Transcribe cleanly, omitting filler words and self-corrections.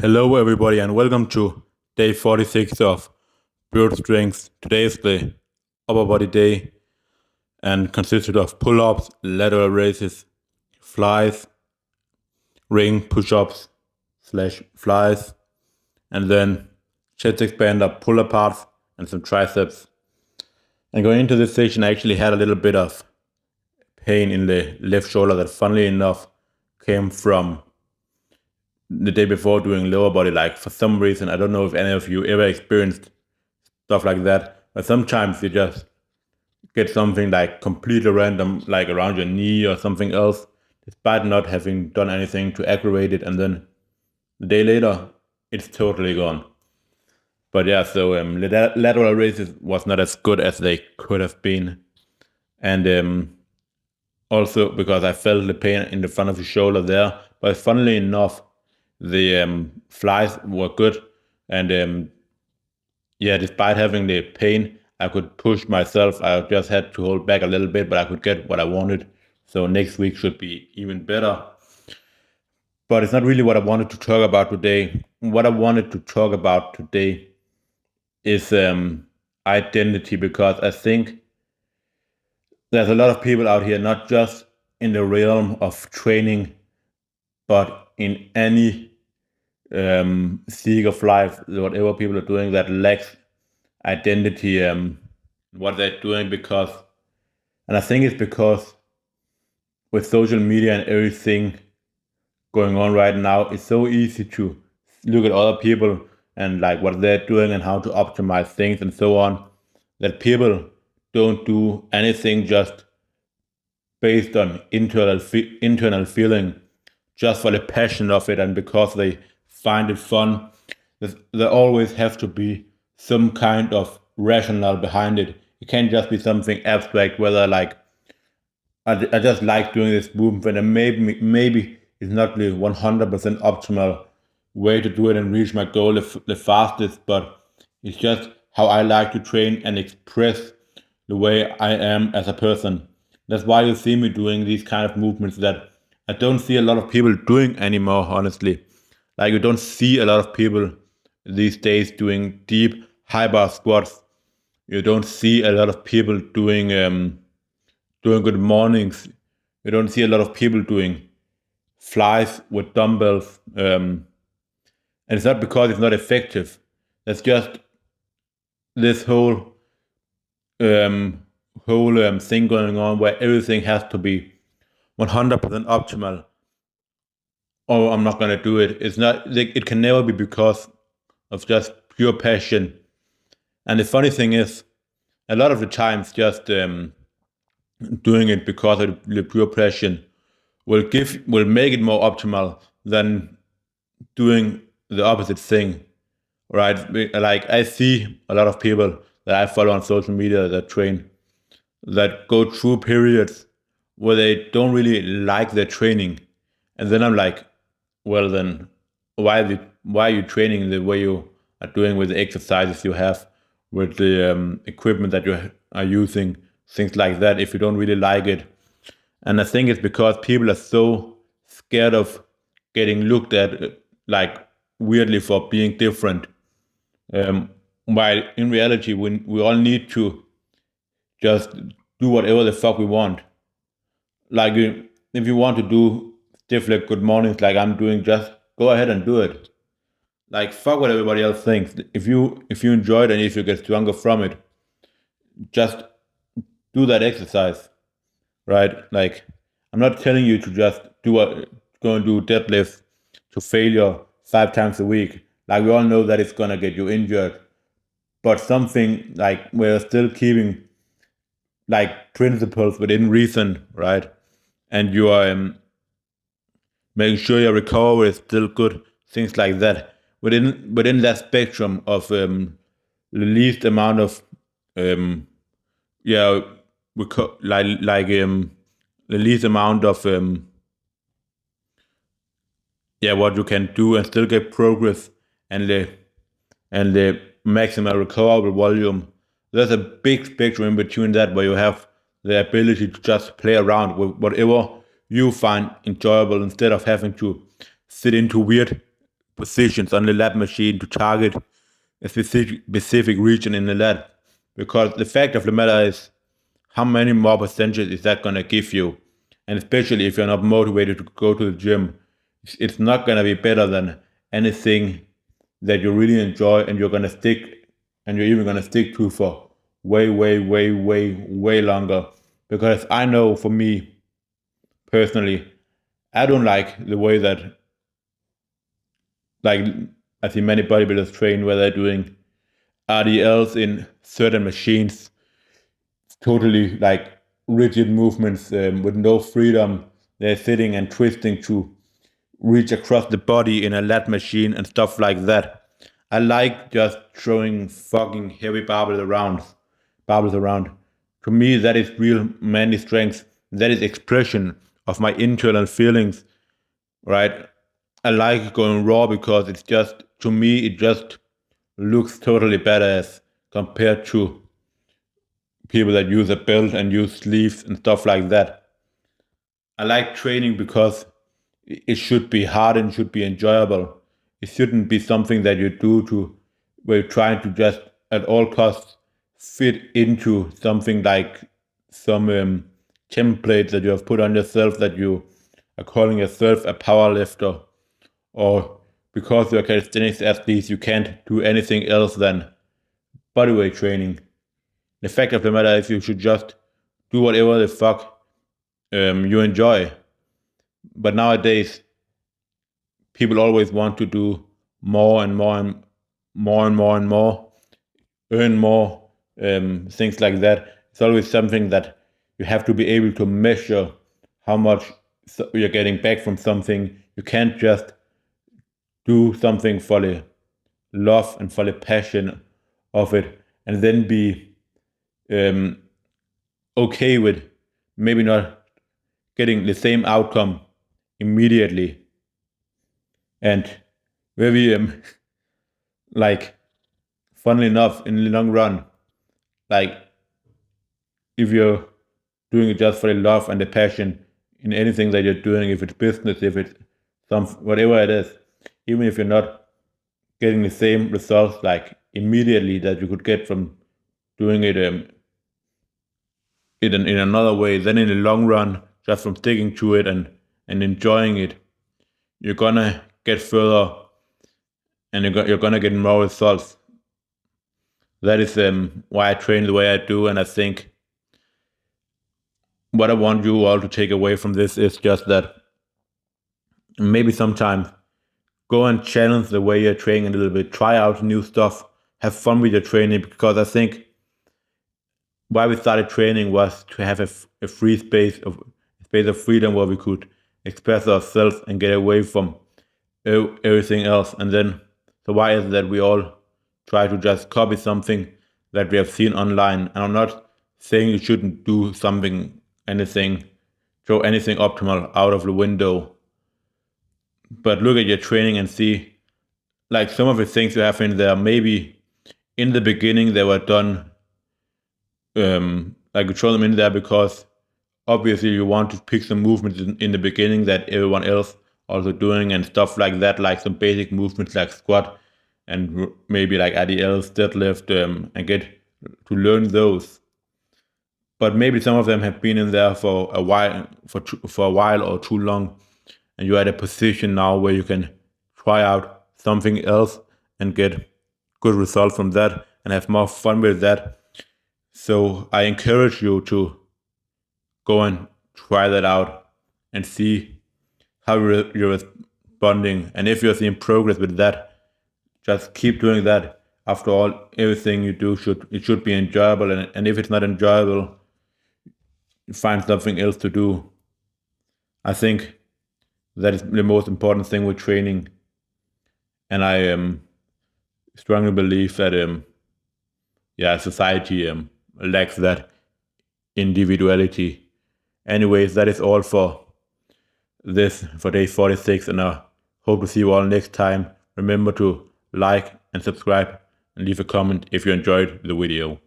Hello, everybody, and welcome to day 46 of Build Strength. Today is the upper body day and consisted of pull ups, lateral raises, flies, ring push ups slash flies, and then chest expander pull aparts and some triceps. And going into this session, I actually had a little bit of pain in the left shoulder that, funnily enough, came from the day before doing lower body. Like, for some reason, I don't know if any of you ever experienced stuff like that, but sometimes you just get something like completely random, like around your knee or something else, despite not having done anything to aggravate it, and then the day later it's totally gone. But yeah, so lateral raises was not as good as they could have been, and also because I felt the pain in the front of the shoulder there. But funnily enough, the flies were good, and yeah, despite having the pain, I could push myself. I just had to hold back a little bit, but I could get what I wanted. So next week should be even better. But it's not really what I wanted to talk about today. What I wanted to talk about today is identity, because I think there's a lot of people out here, not just in the realm of training, but in any seek of life, whatever people are doing, that lacks identity, what they're doing, and I think it's because with social media and everything going on right now, it's so easy to look at other people and like what they're doing and how to optimize things and so on, that people don't do anything just based on internal feeling, just for the passion of it and because they find it fun. There always has to be some kind of rationale behind it. It can't just be something abstract, whether like I just like doing this movement, and maybe it's not the 100% optimal way to do it and reach my goal the fastest, but it's just how I like to train and express the way I am as a person. That's why you see me doing these kind of movements that I don't see a lot of people doing anymore, honestly. Like, you don't see a lot of people these days doing deep high bar squats. You don't see a lot of people doing good mornings. You don't see a lot of people doing flies with dumbbells. And it's not because it's not effective. That's just this um, whole thing going on where everything has to be 100% optimal. Oh, I'm not gonna do it. It's not. It can never be because of just pure passion. And the funny thing is, a lot of the times, just doing it because of the pure passion will make it more optimal than doing the opposite thing, right? Like, I see a lot of people that I follow on social media that train, that go through periods where they don't really like their training, and then I'm like, well, then why are you training the way you are doing with the exercises you have, with the equipment that you are using, things like that, if you don't really like it? And I think it's because people are so scared of getting looked at like weirdly for being different. While in reality, we all need to just do whatever the fuck we want. Like, if you want to do stiff leg good mornings like I'm doing, just go ahead and do it. Like, fuck what everybody else thinks. If you enjoy it and if you get stronger from it, just do that exercise, right? Like, I'm not telling you to just go and do deadlifts to failure 5 times a week. Like, we all know that it's gonna get you injured, but something like we're still keeping like principles within reason, right? And you are making sure your recovery is still good, things like that. Within that spectrum of the least amount of um, yeah, the least amount of what you can do and still get progress, and the maximum recoverable volume. There's a big spectrum in between that, where you have the ability to just play around with whatever you find enjoyable, instead of having to fit into weird positions on the lat machine to target a specific region in the lat. Because the fact of the matter is, how many more percentages is that gonna give you? And especially if you're not motivated to go to the gym, it's not gonna be better than anything that you really enjoy and you're gonna stick, and you're even gonna stick to for way, way, way, way, way longer. Because I know for me personally, I don't like the way that, like, I see many bodybuilders train where they're doing RDLs in certain machines, totally like rigid movements with no freedom. They're sitting and twisting to reach across the body in a lat machine and stuff like that. I like just throwing fucking heavy barbells around. To me, that is real manly strength. That is expression of my internal feelings, right? I like going raw because it's just, to me, it just looks totally badass compared to people that use a belt and use sleeves and stuff like that. I like training because it should be hard and should be enjoyable. It shouldn't be something that you do to where you're trying to just at all costs fit into something like some template that you have put on yourself that you are calling yourself a power lifter, or because you're a calisthenics athlete you can't do anything else than bodyweight training. The fact of the matter is you should just do whatever the fuck you enjoy. But nowadays, people always want to do more and more and more and more and more, earn more, things like that. It's always something that you have to be able to measure how much you're getting back from something. You can't just do something for the love and for the passion of it and then be okay with maybe not getting the same outcome immediately. And very like, funnily enough, in the long run, like, if you're doing it just for the love and the passion in anything that you're doing, if it's business, if it's some whatever it is, even if you're not getting the same results like immediately that you could get from doing it in another way, then in the long run, just from sticking to it and enjoying it, you're gonna get further and you're gonna get more results. That is why I train the way I do, and I think what I want you all to take away from this is just that maybe sometimes go and challenge the way you're training a little bit, try out new stuff, have fun with your training, because I think why we started training was to have a free space of freedom where we could express ourselves and get away from everything else. And then, so why is it that we all try to just copy something that we have seen online? And I'm not saying you shouldn't do something, throw anything optimal out of the window, but look at your training and see, like, some of the things you have in there, maybe in the beginning they were done, like, you throw them in there because obviously you want to pick some movements in the beginning that everyone else also doing and stuff like that, like some basic movements like squat and maybe like RDLs, deadlift, and get to learn those. But maybe some of them have been in there for a while, for a while or too long, and you're at a position now where you can try out something else and get good results from that and have more fun with that. So I encourage you to go and try that out and see how you're responding. And if you're seeing progress with that, just keep doing that. After all, everything you do should be enjoyable. And if it's not enjoyable, find something else to do. I think that is the most important thing with training. And I strongly believe that society lacks that individuality. Anyways, that is all for day 46, and I hope to see you all next time. Remember to like and subscribe and leave a comment if you enjoyed the video.